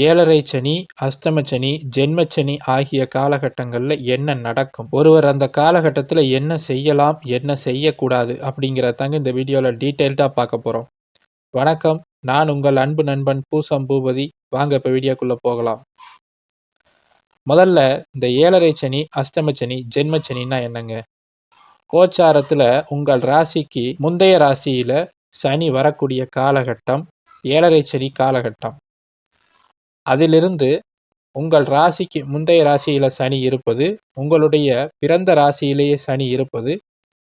ஏழரை சனி, அஷ்டம சனி, ஜென்ம சனி ஆகிய காலகட்டங்கள்ல என்ன நடக்கும்? ஒருவர் அந்த காலகட்டத்தில என்ன செய்யலாம்? என்ன செய்யக்கூடாது? அப்படிங்கிறத இந்த வீடியோல டீட்டெயில்டா பார்க்க போறோம். வணக்கம். நான் உங்கள் அன்பு நண்பன் பூசம் பூபதி. வாங்க இப்ப வீடியோக்குள்ள போகலாம். முதல்ல இந்த ஏழரை சனி, அஷ்டம சனி, ஜென்ம சனின்னா என்னங்க? கோச்சாரத்துல உங்கள் ராசிக்கு முந்தைய ராசியில சனி வரக்கூடிய காலகட்டம் ஏழரை சனி காலகட்டம். அதிலிருந்து உங்கள் ராசிக்கு முந்தைய ராசியில சனி இருப்பது, உங்களுடைய பிறந்த ராசியிலேயே சனி இருப்பது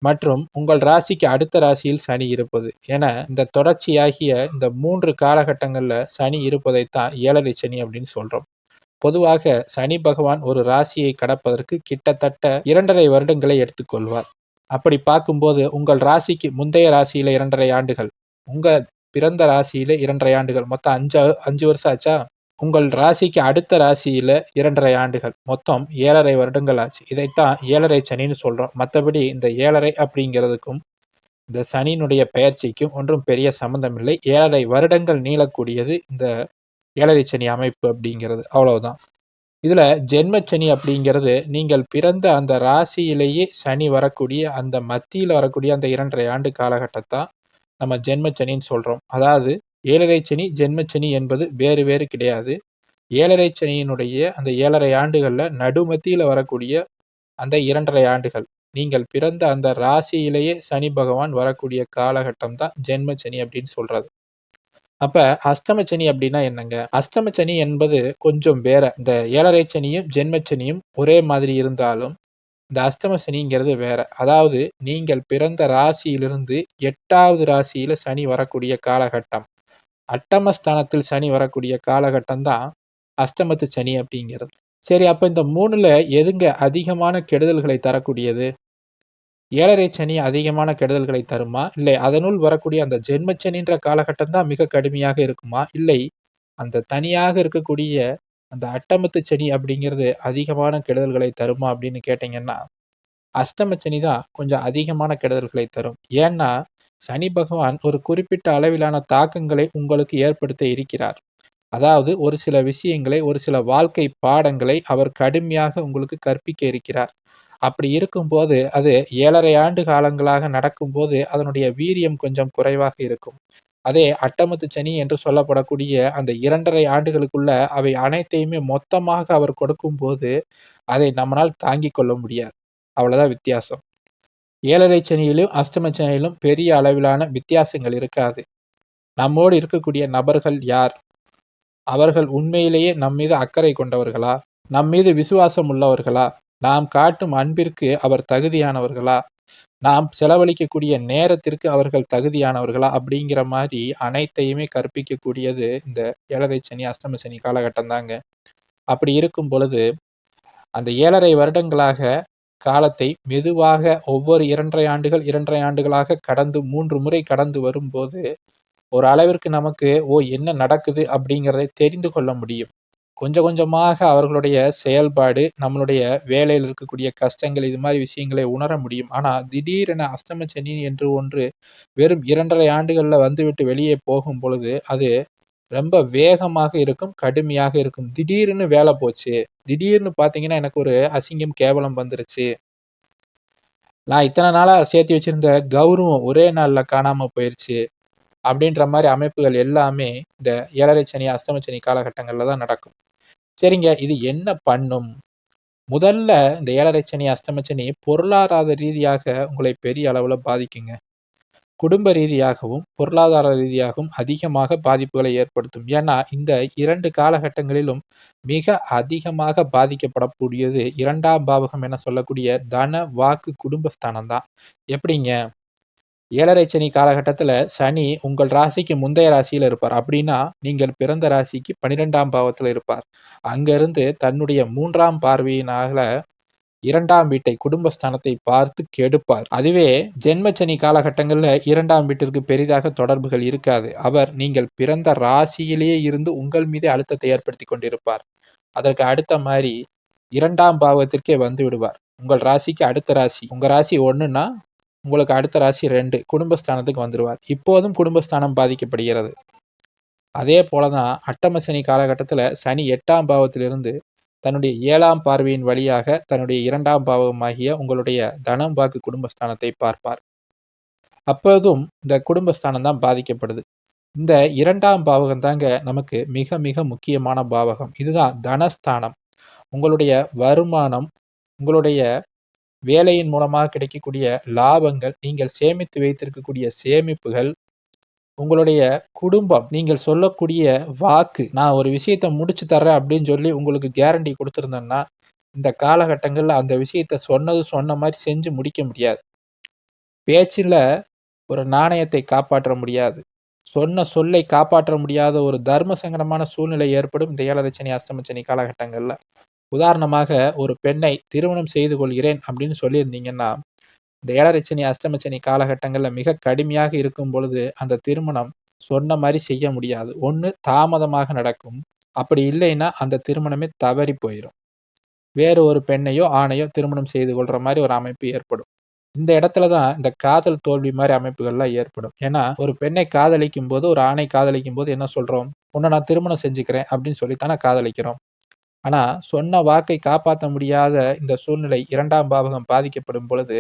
மற்றும் உங்கள் ராசிக்கு அடுத்த ராசியில் சனி இருப்பது என இந்த தொடர்ச்சியாகிய இந்த 3 காலகட்டங்கள்ல சனி இருப்பதைத்தான் ஏழரை சனி அப்படின்னு சொல்றோம். பொதுவாக சனி பகவான் ஒரு ராசியை கடப்பதற்கு கிட்டத்தட்ட 2.5 வருடங்களை எடுத்துக்கொள்வார். அப்படி பார்க்கும்போது உங்கள் ராசிக்கு முந்தைய ராசியில 2.5 ஆண்டுகள், உங்க பிறந்த ராசியில 2.5 ஆண்டுகள், மொத்தம் 5 வருஷம் ஆச்சா? உங்கள் ராசிக்கு அடுத்த ராசியில 2.5 ஆண்டுகள், மொத்தம் 7.5 வருடங்கள் ஆச்சு. இதைத்தான் ஏழரை சனின்னு சொல்றோம். மற்றபடி இந்த ஏழரை அப்படிங்கிறதுக்கும் இந்த சனியினுடைய பெயர்ச்சிக்கும் ஒன்றும் பெரிய சம்பந்தம் இல்லை. 7.5 வருடங்கள் நீளக்கூடியது இந்த ஏழரை சனி அமைப்பு அப்படிங்கிறது, அவ்வளவுதான். இதுல ஜென்ம சனி அப்படிங்கிறது நீங்கள் பிறந்த அந்த ராசியிலேயே சனி வரக்கூடிய அந்த மத்தியில வரக்கூடிய அந்த 2.5 ஆண்டு காலகட்டத்தான் நம்ம ஜென்ம சனின்னு சொல்றோம். அதாவது ஏழரை சனி, ஜென்ம சனி என்பது வேறு வேறு கிடையாது. ஏழரை சனியினுடைய அந்த 7.5 ஆண்டுகள்ல நடுமத்தியில வரக்கூடிய அந்த 2.5 ஆண்டுகள், நீங்கள் பிறந்த அந்த ராசியிலேயே சனி பகவான் வரக்கூடிய காலகட்டம் தான் ஜென்ம சனி அப்படின்னு சொல்றது. அப்ப அஷ்டம சனி அப்படின்னா என்னங்க? அஷ்டம சனி என்பது கொஞ்சம் வேற. இந்த ஏழரை சனியும், ஜென்ம சனியும் ஒரே மாதிரி இருந்தாலும், இந்த அஷ்டம சனிங்கிறது வேற. அதாவது நீங்கள் பிறந்த ராசியிலிருந்து 8வது ராசியில சனி வரக்கூடிய காலகட்டம். அட்டமஸ்தானத்தில் சனி வரக்கூடிய காலகட்டம் தான் அஷ்டமத்து சனி அப்படிங்கிறது. சரி, அப்ப இந்த 3ல எதுங்க அதிகமான கெடுதல்களை தரக்கூடியது? ஏழரை சனி அதிகமான கெடுதல்களை தருமா? இல்லை அதனுள் வரக்கூடிய அந்த ஜென்ம சனின்ற காலகட்டம் தான் மிக கடுமையாக இருக்குமா? இல்லை அந்த தனியாக இருக்கக்கூடிய அந்த அட்டமத்து சனி அப்படிங்கிறது அதிகமான கெடுதல்களை தருமா அப்படின்னு கேட்டீங்கன்னா, அஷ்டம சனி தான் கொஞ்சம் அதிகமான கெடுதல்களை தரும். ஏன்னா, சனி பகவான் ஒரு குறிப்பிட்ட அளவிலான தாக்கங்களை உங்களுக்கு ஏற்படுத்த இருக்கிறார். அதாவது ஒரு சில விஷயங்களை, ஒரு சில வாழ்க்கை பாடங்களை அவர் கடுமையாக உங்களுக்கு கற்பிக்க இருக்கிறார். அப்படி இருக்கும்போது, அது 7.5 ஆண்டு காலங்களாக நடக்கும்போது, அதனுடைய வீரியம் கொஞ்சம் குறைவாக இருக்கும். அதே அட்டமத்து சனி என்று சொல்லப்படக்கூடிய அந்த 2.5 ஆண்டுகளுக்குள்ள அவை அனைத்தையுமே மொத்தமாக அவர் கொடுக்கும்போது, அதை நம்மனால் தாங்கிக் கொள்ள முடியாது. அவ்வளவுதான் வித்தியாசம். ஏழரை சனியிலும், அஷ்டம சனியிலும் பெரிய அளவிலான வித்தியாசங்கள் இருக்காது. நம்மோடு இருக்கக்கூடிய நபர்கள் யார்? அவர்கள் உண்மையிலேயே நம்மீது அக்கறை கொண்டவர்களா? நம்மீது விசுவாசம் உள்ளவர்களா? நாம் காட்டும் அன்பிற்கு அவர் தகுதியானவர்களா? நாம் செலவழிக்கக்கூடிய நேரத்திற்கு அவர்கள் தகுதியானவர்களா? அப்படிங்கிற மாரி அனைத்தையுமே கற்பிக்கக்கூடியது இந்த ஏழரை சனி, அஷ்டம சனி காலகட்டம் தாங்க. அப்படி இருக்கும் பொழுது, அந்த 7.5 வருடங்களாக காலத்தை மெதுவாக ஒவ்வொரு 2.5 ஆண்டுகள், 2.5 ஆண்டுகளாக கடந்து 3 முறை கடந்து வரும்போது, ஒரு அளவிற்கு நமக்கு, என்ன நடக்குது அப்படிங்கிறதை தெரிந்து கொள்ள முடியும். கொஞ்சம் கொஞ்சமாக அவர்களுடைய செயல்பாடு, நம்மளுடைய வேலையில இருக்கக்கூடிய கஷ்டங்கள், இது மாரி விஷயங்களை உணர முடியும். ஆனா, திடீரென அஷ்டம சனி என்று ஒன்று வெறும் 2.5 ஆண்டுகள்ல வந்துவிட்டு வெளியே போகும் பொழுது, அது ரொம்ப வேகமாக இருக்கும், கடுமையாக இருக்கும். திடீர்னு வேல போச்சு. திடீர்னு பார்த்தீங்கன்னா, எனக்கு ஒரு அசிங்கம், கேவலம் வந்துருச்சு. நான் இத்தன நாளா சேர்த்து வச்சிருந்த கௌரவம் ஒரே நாள்ல காணாம போயிருச்சு. அப்படின்ற மாரி அமைப்புகள் எல்லாமே இந்த ஏழரை சனி, அஷ்டம சனி காலகட்டங்கள்ல தான் நடக்கும். சரிங்க. இது என்ன பண்ணும்? முதல்ல இந்த ஏழரை சனி, அஷ்டம சனி பொருளாதார ரீதியாக உங்களை பெரிய அளவுல பாதிக்குங்க. குடும்ப ரீதியாகவும், பொருளாதார ரீதியாகவும் அதிகமாக பாதிப்புகளை ஏற்படுத்தும். ஏன்னா, இந்த 2 காலகட்டங்களிலும் மிக அதிகமாக பாதிக்கப்படக்கூடியது 2ஆம் பாவகம் என சொல்லக்கூடிய தன, வாக்கு, குடும்பஸ்தானம் தான். எப்படிங்க? ஏழரை சனி காலகட்டத்துல சனி உங்கள் ராசிக்கு முந்தைய ராசியில இருப்பார். அப்படின்னா, நீங்கள் பிறந்த ராசிக்கு 12ஆம் பாவத்துல இருப்பார். அங்கிருந்து தன்னுடைய 3ஆம் பார்வையினால 2ஆம் வீட்டை, குடும்பஸ்தானத்தை பார்த்து கெடுப்பார். அதுவே ஜென்ம சனி காலகட்டங்கள்ல 2ஆம் வீட்டிற்கு பெரிதாக தொடர்புகள் இருக்காது. அவர் நீங்கள் பிறந்த ராசியிலேயே இருந்து உங்கள் மீதே அழுத்தத்தை ஏற்படுத்திக் கொண்டிருப்பார். அதற்கு அடுத்த மாரி 2ஆம் பாவத்திற்கே வந்து விடுவார். உங்கள் ராசிக்கு அடுத்த ராசி. உங்க ராசி 1ன்னா உங்களுக்கு அடுத்த ராசி 2 குடும்பஸ்தானத்துக்கு வந்துருவார். இப்போதும் குடும்பஸ்தானம் பாதிக்கப்படுகிறது. அதே போல தான் அட்டம சனி காலகட்டத்தில சனி 8ஆம் பாவத்திலிருந்து தன்னுடைய 7ஆம் பார்வையின் வழியாக தன்னுடைய 2ஆம் பாவமாகிய உங்களுடைய தனம், வாக்கு, குடும்பஸ்தானத்தை பார்ப்பார். அப்போதும் இந்த குடும்பஸ்தானம் தான் பாதிக்கப்படுது. இந்த 2ஆம் பாவகம் தாங்க நமக்கு மிக மிக முக்கியமான பாவகம். இதுதான் தனஸ்தானம். உங்களுடைய வருமானம், உங்களுடைய வேலையின் மூலமாக கிடைக்கக்கூடிய லாபங்கள், நீங்கள் சேமித்து வைத்திருக்கக்கூடிய சேமிப்புகள், உங்களுடைய குடும்பம், நீங்கள் சொல்லக்கூடிய வாக்கு, நான் ஒரு விஷயத்த முடிச்சு தர்றேன் அப்படின்னு சொல்லி உங்களுக்கு கேரண்டி குடுத்திருந்தேன்னா, இந்த காலகட்டங்கள்ல அந்த விஷயத்த சொன்னது சொன்ன மாரி செஞ்சு முடிக்க முடியாது. பேச்சுல ஒரு நாணயத்தை காப்பாற்ற முடியாது. சொன்ன சொல்லை காப்பாற்ற முடியாத ஒரு தர்ம சங்கடமான சூழ்நிலை ஏற்படும் இந்த 7 சனி, அஷ்டம சனி காலகட்டங்கள்ல. உதாரணமாக ஒரு பெண்ணை திருமணம் செய்து கொள்கிறேன் அப்படின்னு சொல்லியிருந்தீங்கன்னா, இந்த 7 சனி, அஷ்டம சனி காலகட்டங்கள்ல மிக கடுமையாக இருக்கும் பொழுது, அந்த திருமணம் சொன்ன மாரி செய்ய முடியாது. ஒண்ணு தாமதமாக நடக்கும். அப்படி இல்லைன்னா, அந்த திருமணமே தவறி போயிரும். வேறு ஒரு பெண்ணையோ, ஆணையோ திருமணம் செய்து கொள்ற மாரி ஒரு அமைப்பு ஏற்படும். இந்த இடத்துல தான் இந்த காதல் தோல்வி மாரி அமைப்புகள்லாம் ஏற்படும். ஏன்னா, ஒரு பெண்ணை காதலிக்கும்போது, ஒரு ஆணை காதலிக்கும்போது என்ன சொல்றோம்? "உன்ன நான் திருமணம் செஞ்சுக்கிறேன்" அப்படின்னு சொல்லி தானே காதலிக்கிறோம். ஆனா, சொன்ன வாக்கை காப்பாத்த முடியாத இந்த சூழ்நிலை 2ஆம் பாவகம் பாதிக்கப்படும் பொழுது,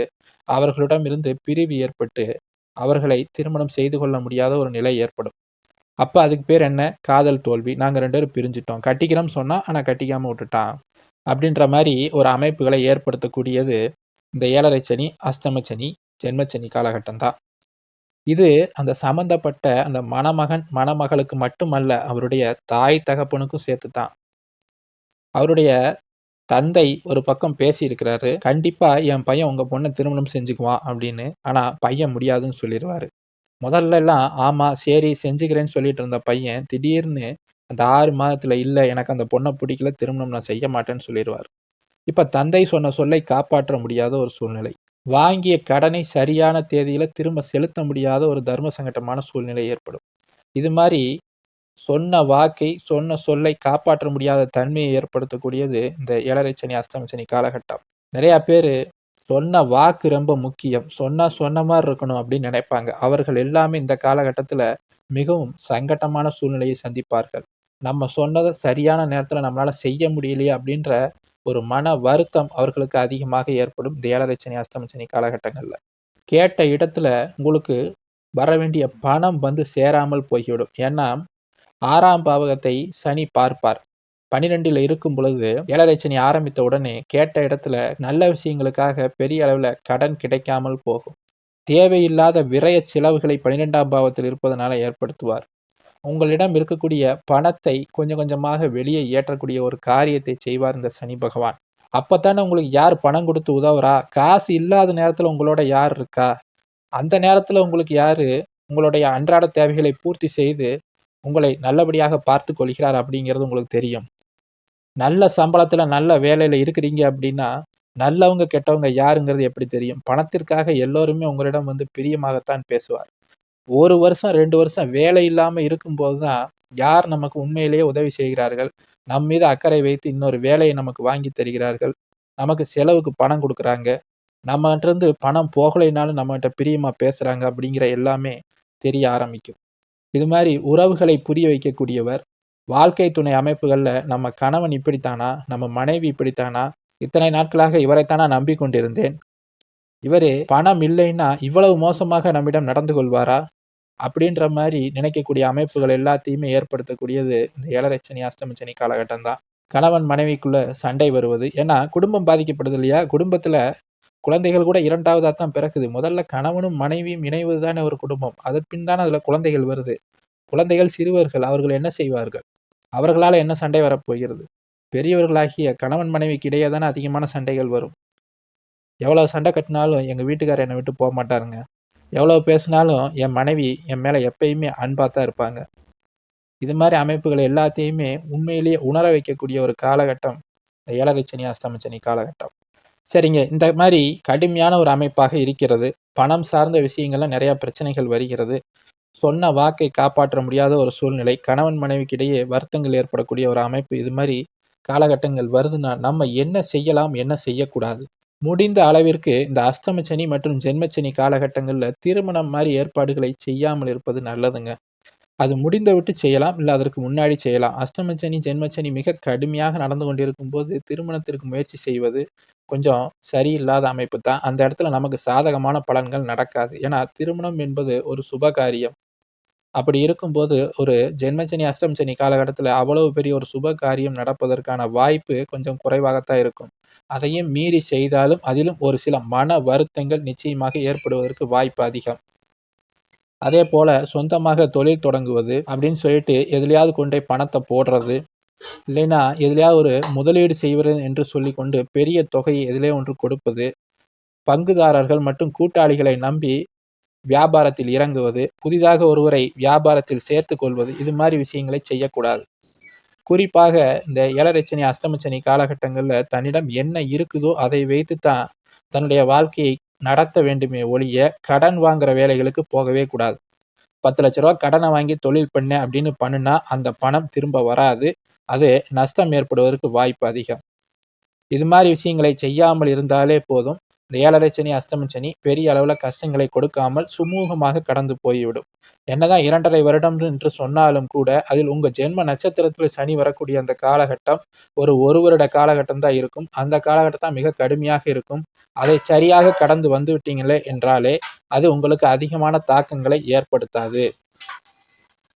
அவர்களிடமிருந்து பிரிவு ஏற்பட்டு, அவர்களை திருமணம் செய்து கொள்ள முடியாத ஒரு நிலை ஏற்படும். அப்ப அதுக்கு பேர் என்ன? காதல் தோல்வி. நாங்க 2 பேரும் பிரிஞ்சுட்டோம். கட்டிக்கிறோம்னு சொன்னா, ஆனா கட்டிக்காம உட்டுட்டான். அப்படின்ற மாரி ஒரு அமைப்புகளை ஏற்படுத்தக்கூடியது இந்த 7 சனி, அஷ்டம சனி, ஜென்மச்சனி காலகட்டம் தான். இது அந்த சம்பந்தப்பட்ட அந்த மணமகன், மணமகளுக்கு மட்டுமல்ல, அவருடைய தாய் தகப்பனுக்கும் சேர்த்து தான். அவருடைய தந்தை ஒரு பக்கம் பேசியிருக்கிறாரு. கண்டிப்பா என் பையன் உங்க பொண்ண திருமணம் செஞ்சுக்குவான் அப்படின்னு. ஆனா பையன் முடியாதுன்னு சொல்லிருவாரு. முதல்லலாம் ஆமா, சரி செஞ்சுக்கிறேன்னு சொல்லிட்டு இருந்த பையன், திடீர்னு அந்த 6 மாதத்துல இல்ல எனக்கு அந்த பொண்ண பிடிக்கல, திருமணம் நான் செய்ய மாட்டேன்னு சொல்லிருவாரு. இப்ப தந்தை சொன்ன சொல்லை காப்பாற்ற முடியாத ஒரு சூழ்நிலை. வாங்கிய கடனை சரியான தேதியில திரும்ப செலுத்த முடியாத ஒரு தர்ம சங்கடமான சூழ்நிலை ஏற்படும். இது மாரி சொன்ன வாக்கை, சொன்ன சொல்லை காப்பாற்ற முடியாத தன்மையை ஏற்படுத்தக்கூடியது இந்த 7 சனி, அஷ்டம சனி காலகட்டம். நெறைய பேரு சொன்ன வாக்கு ரொம்ப முக்கியம். சொன்னா சொன்ன மாரி இருக்கணும் அப்படின்னு நினைப்பாங்க. அவர்கள் எல்லாமே இந்த காலகட்டத்தில மிகவும் சங்கட்டமான சூழ்நிலையை சந்திப்பார்கள். நம்ம சொன்னத சரியான நேரத்தில நம்மளால செய்ய முடியலையே அப்படின்ற ஒரு மன வருத்தம் அவர்களுக்கு அதிகமாக ஏற்படும் இந்த 7 சனி, அஷ்டம சனி காலகட்டங்கள்ல. கேட்ட இடத்துல உங்களுக்கு வர வேண்டிய பணம் வந்து சேராமல் போய்விடும். ஏன்னா 6ஆம் பாவகத்தை சனி பார்ப்பார். 12ல இருக்கும் பொழுது 7 சனி ஆரம்பித்த உடனே கேட்ட இடத்துல நல்ல விஷயங்களுக்காக பெரிய அளவுல கடன் கிடைக்காமல் போகும். தேவையில்லாத விரய செலவுகளை 12ஆம் பாவத்தில் இருப்பதனால ஏற்படுத்துவார். உங்களிடம் இருக்கக்கூடிய பணத்தை கொஞ்சம் கொஞ்சமாக வெளியே ஏற்றக்கூடிய ஒரு காரியத்தை செய்வார் இந்த சனி பகவான். அப்பத்தானே உங்களுக்கு யார் பணம் குடுத்து உதவுறா? காசு இல்லாத நேரத்துல உங்களோட யார் இருக்கா? அந்த நேரத்துல உங்களுக்கு யாரு உங்களுடைய அன்றாட தேவைகளை பூர்த்தி செய்து, உங்களை நல்லபடியாக பார்த்துக் கொள்கிறார் அப்படிங்கிறது உங்களுக்கு தெரியும். நல்ல சம்பளத்துல, நல்ல வேலையில இருக்கிறீங்க அப்படின்னா, நல்லவங்க, கெட்டவங்க யாருங்கிறது எப்படி தெரியும்? பணத்திற்காக எல்லோருமே உங்களிடம் வந்து பிரியமாகத்தான் பேசுவார். 1 வருஷம், 2 வருஷம் வேலை இல்லாம இருக்கும்போது தான், யார் நமக்கு உண்மையிலேயே உதவி செய்கிறார்கள், நம் மீது அக்கறை வைத்து இன்னொரு வேலையை நமக்கு வாங்கி தருகிறார்கள், நமக்கு செலவுக்கு பணம் குடுக்குறாங்க, நம்மகிட்டருந்து பணம் போகலைனாலும் நம்மகிட்ட பிரியமா பேசுறாங்க அப்படிங்கிற எல்லாமே தெரிய ஆரம்பிக்கும். இது மாரி உறவுகளை புரிய வைக்கக்கூடியவர், வாழ்க்கை துணை அமைப்புகள்ல நம்ம கணவன் இப்படித்தானா? நம்ம மனைவி இப்படித்தானா? இத்தனை நாட்களாக இவரைத்தானா நம்பிக் கொண்டிருந்தேன். இவரு பணம் இல்லைன்னா இவ்வளவு மோசமாக நம்மிடம் நடந்து கொள்வாரா? அப்படின்ற மாரி நினைக்கக்கூடிய அமைப்புகள் எல்லாத்தையுமே ஏற்படுத்தக்கூடியது இந்த 7 சனி, அஷ்டம சனி காலகட்டம் தான். கணவன் மனைவிக்குள்ள சண்டை வருவது. ஏன்னா குடும்பம் பாதிக்கப்படுது இல்லையா? குடும்பத்துல குழந்தைகள் கூட 2வதா தான் பிறக்குது. முதல்ல கணவனும் மனைவியும் இணைவது தானே ஒரு குடும்பம். அதன்பின் தானே அதுல குழந்தைகள் வருது. குழந்தைகள் சிறுவர்கள். அவர்கள் என்ன செய்வார்கள்? அவர்களால என்ன சண்டை வரப்போகிறது? பெரியவர்களாகிய கணவன் மனைவிக்கு இடையே தானே அதிகமான சண்டைகள் வரும். எவ்வளவு சண்டை கட்டினாலும் எங்க வீட்டுக்காரர் என்னை விட்டு போமாட்டாருங்க. எவ்வளவு பேசினாலும் என் மனைவி என் மேல எப்பயுமே அன்பா தான் இருப்பாங்க. இது மாரி அமைப்புகள் எல்லாத்தையுமே உண்மையிலேயே உணர வைக்கக்கூடிய ஒரு காலகட்டம் இந்த 7 சனி, அஷ்டம சனி காலகட்டம். சரிங்க. இந்த மாரி கடுமையான ஒரு அமைப்பாக இருக்கிறது. பணம் சார்ந்த விஷயங்கள்ல நெறைய பிரச்சனைகள் வருகிறது. சொன்ன வாக்கை காப்பாற்ற முடியாத ஒரு சூழ்நிலை. கணவன் மனைவிக்கு இடையே வருத்தங்கள் ஏற்படக்கூடிய ஒரு அமைப்பு. இது மாரி காலகட்டங்கள் வருதுன்னா, நம்ம என்ன செய்யலாம்? என்ன செய்யக்கூடாது? முடிந்த அளவிற்கு இந்த அஷ்டம சனி மற்றும் ஜென்ம சனி காலகட்டங்கள்ல திருமணம் மாரி ஏற்பாடுகளை செய்யாமல் இருப்பது நல்லதுங்க. அது முடிந்துவிட்டு செய்யலாம். இல்ல அதற்கு முன்னாடி செய்யலாம். அஷ்டமச்சனி, ஜென்மச்சனி மிக கடுமையாக நடந்து கொண்டிருக்கும்போது, திருமணத்திற்கு முயற்சி செய்வது கொஞ்சம் சரியில்லாத அமைப்பு தான். அந்த இடத்துல நமக்கு சாதகமான பலன்கள் நடக்காது. ஏன்னா, திருமணம் என்பது ஒரு சுப காரியம். அப்படி இருக்கும்போது, ஒரு ஜென்மச்சனி, அஷ்டமச்சனி காலகட்டத்தில அவ்வளவு பெரிய ஒரு சுப காரியம் நடப்பதற்கான வாய்ப்பு கொஞ்சம் குறைவாகத்தான் இருக்கும். அதையும் மீறி செய்தாலும், அதிலும் ஒரு சில மன வருத்தங்கள் நிச்சயமாக ஏற்படுவதற்கு வாய்ப்பு அதிகம். அதேபோல சொந்தமாக தொழில் தொடங்குவது அப்படின்னு சொல்லிட்டு எதுலயாவது கொண்டு போய் பணத்த போடுறது, இல்லைன்னா எதுலயாவது ஒரு முதலீடு செய்வது என்று சொல்லிக்கொண்டு பெரிய தொகையை எதிலே ஒன்று கொடுப்பது, பங்குதாரர்கள் மற்றும் கூட்டாளிகளை நம்பி வியாபாரத்தில் இறங்குவது, புதிதாக ஒருவரை வியாபாரத்தில் சேர்த்துக் கொள்வது, இது மாரி விஷயங்களை செய்யக்கூடாது. குறிப்பாக இந்த 7 சனி, அஷ்டம காலகட்டங்கள்ல தன்னிடம் என்ன இருக்குதோ அதை வைத்து தான் தன்னுடைய வாழ்க்கையை நடத்த வேண்டுமே ஒழிய, கடன் வாங்குற வேலைகளுக்கு போகவே கூடாது. ரூ. 10,00,000 கடன வாங்கி தொழில் பண்ணேன் அப்படின்னு பண்ணுனா, அந்த பணம் திரும்ப வராது. அது நஷ்டம் ஏற்படுவதற்கு வாய்ப்பு அதிகம். இது மாரி விஷயங்களை செய்யாமல் இருந்தாலே போதும். இந்த 7 சனி, அஷ்டம சனி பெரிய அளவுல கஷ்டங்களை கொடுக்காமல் சுமூகமாக கடந்து போய்விடும். என்னதான் 2 1/2 வருடம் என்று சொன்னாலும் கூட, அதில் உங்க ஜென்ம நட்சத்திரத்தில் சனி வரக்கூடிய அந்த காலகட்டம் ஒரு 1 வருட காலகட்டம் தான் இருக்கும். அந்த காலகட்டம் தான் மிக கடுமையாக இருக்கும். அதை சரியாக கடந்து வந்துவிட்டீங்களே என்றாலே, அது உங்களுக்கு அதிகமான தாக்கங்களை ஏற்படுத்தாது.